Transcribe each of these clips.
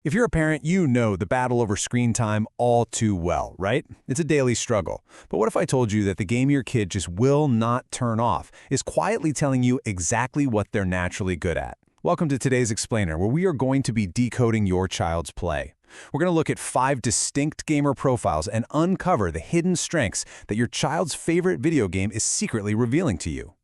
If you're a parent, you know the battle over screen time all too well, right? It's a daily struggle. But what if I told you that the game your kid just will not turn off is quietly telling you exactly what they're naturally good at? Welcome to today's Explainer, where we are going to be decoding your child's play. We're going to look at 5 distinct gamer profiles and uncover the hidden strengths that your child's favorite video game is secretly revealing to you.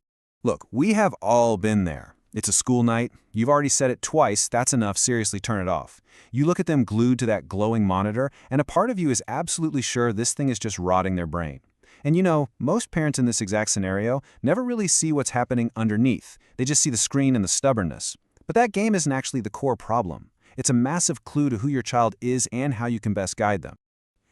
Look, we have all been there. It's a school night. You've already said it twice. That's enough. Seriously, turn it off. You look at them glued to that glowing monitor, and a part of you is absolutely sure this thing is just rotting their brain. And you know, most parents in this exact scenario never really see what's happening underneath. They just see the screen and the stubbornness. But that game isn't actually the core problem. It's a massive clue to who your child is and how you can best guide them.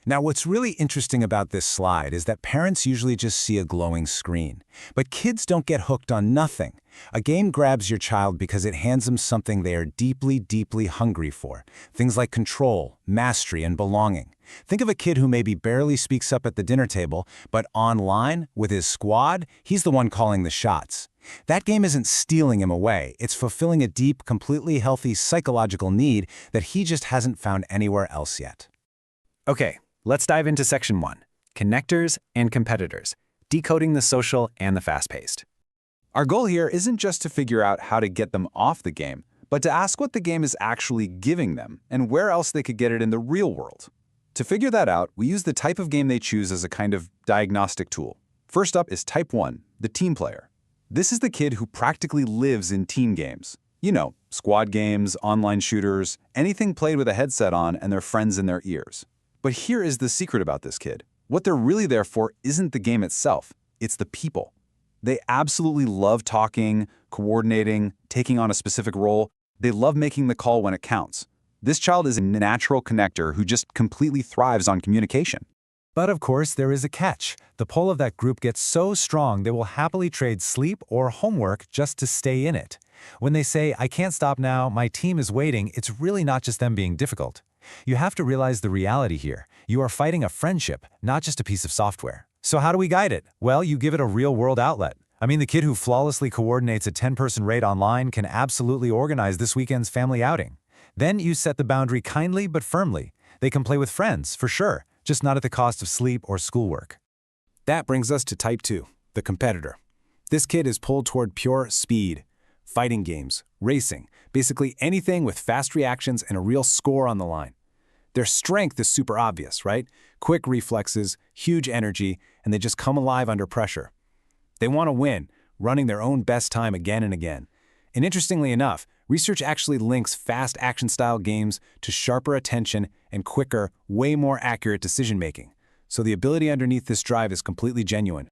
Now, what's really interesting about this slide is that parents usually just see a glowing screen. But kids don't get hooked on nothing. A game grabs your child because it hands them something they are deeply, deeply hungry for. Things like control, mastery, and belonging. Think of a kid who maybe barely speaks up at the dinner table, but online, with his squad, he's the one calling the shots. That game isn't stealing him away. It's fulfilling a deep, completely healthy psychological need that he just hasn't found anywhere else yet. Okay. Let's dive into Section 1, Connectors and Competitors, decoding the social and the fast-paced. Our goal here isn't just to figure out how to get them off the game, but to ask what the game is actually giving them and where else they could get it in the real world. To figure that out, we use the type of game they choose as a kind of diagnostic tool. First up is Type 1, the team player. This is the kid who practically lives in team games. You know, squad games, online shooters, anything played with a headset on and their friends in their ears. But here is the secret about this kid. What they're really there for isn't the game itself, it's the people. They absolutely love talking, coordinating, taking on a specific role. They love making the call when it counts. This child is a natural connector who just completely thrives on communication. But of course, there is a catch. The pull of that group gets so strong they will happily trade sleep or homework just to stay in it. When they say, "I can't stop now, my team is waiting," it's really not just them being difficult. You have to realize the reality here. You are fighting a friendship, not just a piece of software. So how do we guide it? Well, you give it a real-world outlet. I mean, the kid who flawlessly coordinates a 10-person raid online can absolutely organize this weekend's family outing. Then you set the boundary kindly but firmly. They can play with friends, for sure, just not at the cost of sleep or schoolwork. That brings us to Type 2, the competitor. This kid is pulled toward pure speed. Fighting games, racing, basically anything with fast reactions and a real score on the line. Their strength is super obvious, right? Quick reflexes, huge energy, and they just come alive under pressure. They want to win, running their own best time again and again. And interestingly enough, research actually links fast action-style games to sharper attention and quicker, way more accurate decision-making. So the ability underneath this drive is completely genuine.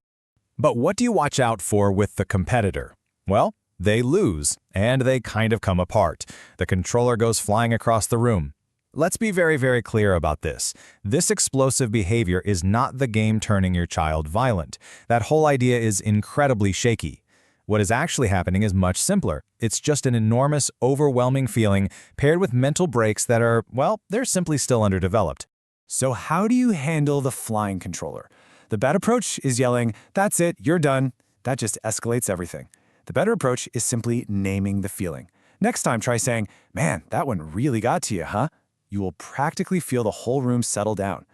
But what do you watch out for with the competitor? Well, they lose, and they kind of come apart. The controller goes flying across the room. Let's be very, very clear about this. This explosive behavior is not the game turning your child violent. That whole idea is incredibly shaky. What is actually happening is much simpler. It's just an enormous, overwhelming feeling paired with mental breaks that are, well, they're simply still underdeveloped. So how do you handle the flying controller? The bad approach is yelling, "That's it, you're done." That just escalates everything. The better approach is simply naming the feeling. Next time, try saying, "Man, that one really got to you, huh?" You will practically feel the whole room settle down.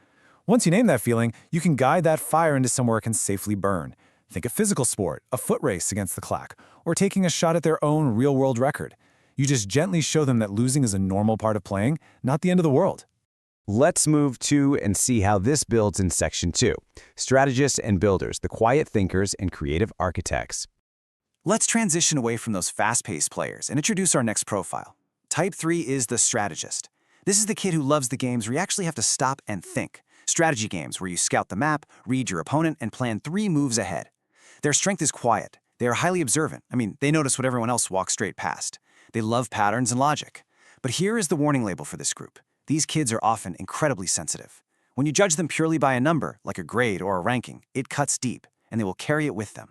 Once you name that feeling, you can guide that fire into somewhere it can safely burn. Think a physical sport, a foot race against the clock, or taking a shot at their own real-world record. You just gently show them that losing is a normal part of playing, not the end of the world. Let's move to and see how this builds in Section 2, Strategists and Builders, the quiet thinkers and creative architects. Let's transition away from those fast-paced players and introduce our next profile. Type 3 is the Strategist. This is the kid who loves the games where you actually have to stop and think. Strategy games where you scout the map, read your opponent, and plan 3 moves ahead. Their strength is quiet. They are highly observant. They notice what everyone else walks straight past. They love patterns and logic. But here is the warning label for this group. These kids are often incredibly sensitive. When you judge them purely by a number, like a grade or a ranking, it cuts deep, and they will carry it with them.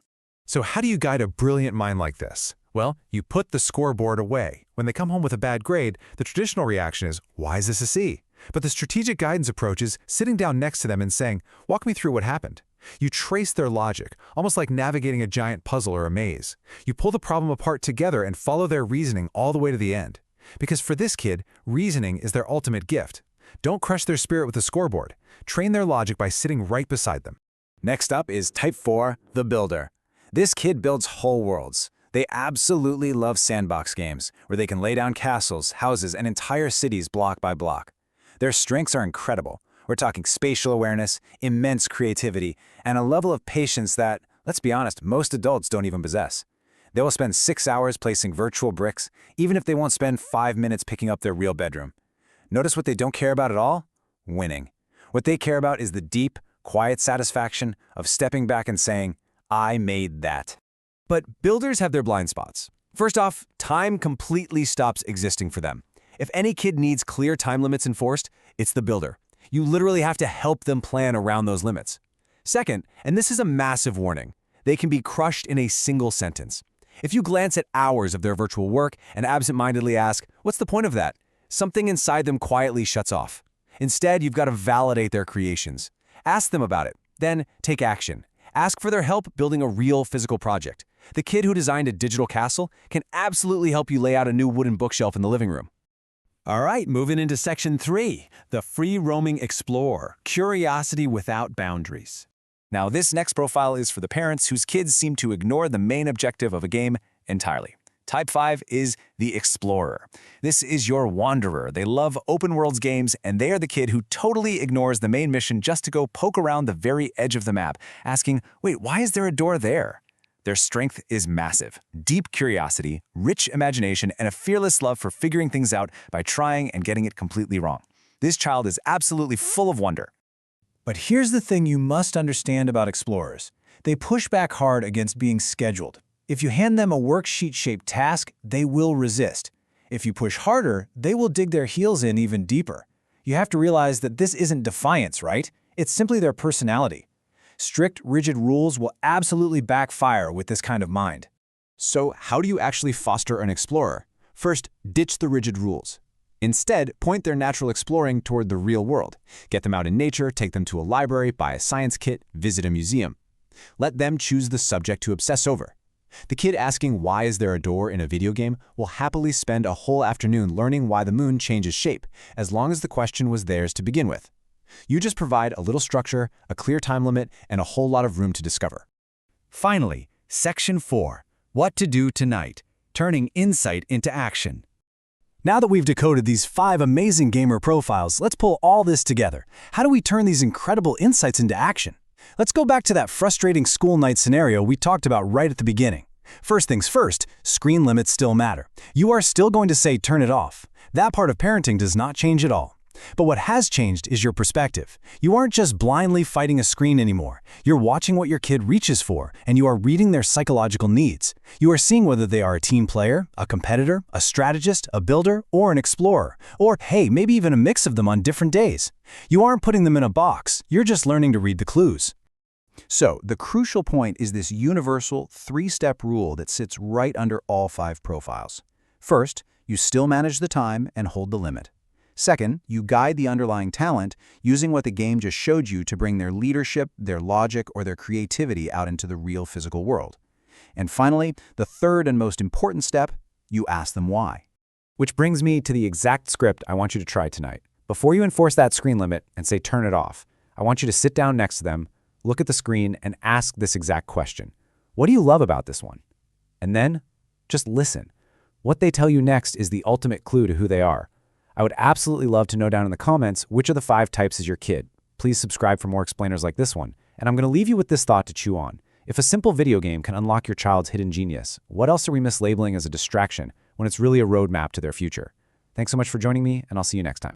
So how do you guide a brilliant mind like this? Well, you put the scoreboard away. When they come home with a bad grade, the traditional reaction is, "Why is this a C?" But the strategic guidance approach is sitting down next to them and saying, "Walk me through what happened." You trace their logic, almost like navigating a giant puzzle or a maze. You pull the problem apart together and follow their reasoning all the way to the end. Because for this kid, reasoning is their ultimate gift. Don't crush their spirit with a scoreboard. Train their logic by sitting right beside them. Next up is Type 4, the builder. This kid builds whole worlds. They absolutely love sandbox games, where they can lay down castles, houses, and entire cities block by block. Their strengths are incredible. We're talking spatial awareness, immense creativity, and a level of patience that, let's be honest, most adults don't even possess. They will spend 6 hours placing virtual bricks, even if they won't spend 5 minutes picking up their real bedroom. Notice what they don't care about at all? Winning. What they care about is the deep, quiet satisfaction of stepping back and saying, I made that. But builders have their blind spots. First off, time completely stops existing for them. If any kid needs clear time limits enforced, it's the builder. You literally have to help them plan around those limits. Second, and this is a massive warning, they can be crushed in a single sentence. If you glance at hours of their virtual work and absentmindedly ask, what's the point of that? Something inside them quietly shuts off. Instead, you've got to validate their creations. Ask them about it, then take action. Ask for their help building a real physical project. The kid who designed a digital castle can absolutely help you lay out a new wooden bookshelf in the living room. All right, moving into Section 3, the free-roaming explorer, curiosity without boundaries. Now, this next profile is for the parents whose kids seem to ignore the main objective of a game entirely. Type 5 is the explorer. This is your wanderer. They love open worlds games, and they are the kid who totally ignores the main mission just to go poke around the very edge of the map, asking, wait, why is there a door there? Their strength is massive. Deep curiosity, rich imagination, and a fearless love for figuring things out by trying and getting it completely wrong. This child is absolutely full of wonder. But here's the thing you must understand about explorers. They push back hard against being scheduled. If you hand them a worksheet-shaped task, they will resist. If you push harder, they will dig their heels in even deeper. You have to realize that this isn't defiance, right? It's simply their personality. Strict, rigid rules will absolutely backfire with this kind of mind. So how do you actually foster an explorer? First, ditch the rigid rules. Instead, point their natural exploring toward the real world. Get them out in nature, take them to a library, buy a science kit, visit a museum. Let them choose the subject to obsess over. The kid asking why is there a door in a video game will happily spend a whole afternoon learning why the moon changes shape, as long as the question was theirs to begin with. You just provide a little structure, a clear time limit, and a whole lot of room to discover. Finally, Section 4, what to do tonight, turning insight into action. Now that we've decoded these 5 amazing gamer profiles, let's pull all this together. How do we turn these incredible insights into action? Let's go back to that frustrating school night scenario we talked about right at the beginning. First things first, screen limits still matter. You are still going to say turn it off. That part of parenting does not change at all. But what has changed is your perspective. You aren't just blindly fighting a screen anymore. You're watching what your kid reaches for, and you are reading their psychological needs. You are seeing whether they are a team player, a competitor, a strategist, a builder, or an explorer. Or, hey, maybe even a mix of them on different days. You aren't putting them in a box. You're just learning to read the clues. So, the crucial point is this universal 3-step rule that sits right under all 5 profiles. First, you still manage the time and hold the limit. Second, you guide the underlying talent using what the game just showed you to bring their leadership, their logic, or their creativity out into the real physical world. And finally, the third and most important step, you ask them why. Which brings me to the exact script I want you to try tonight. Before you enforce that screen limit and say turn it off, I want you to sit down next to them, look at the screen, and ask this exact question. What do you love about this one? And then, just listen. What they tell you next is the ultimate clue to who they are. I would absolutely love to know down in the comments which of the 5 types is your kid. Please subscribe for more explainers like this one. And I'm going to leave you with this thought to chew on. If a simple video game can unlock your child's hidden genius, what else are we mislabeling as a distraction when it's really a roadmap to their future? Thanks so much for joining me, and I'll see you next time.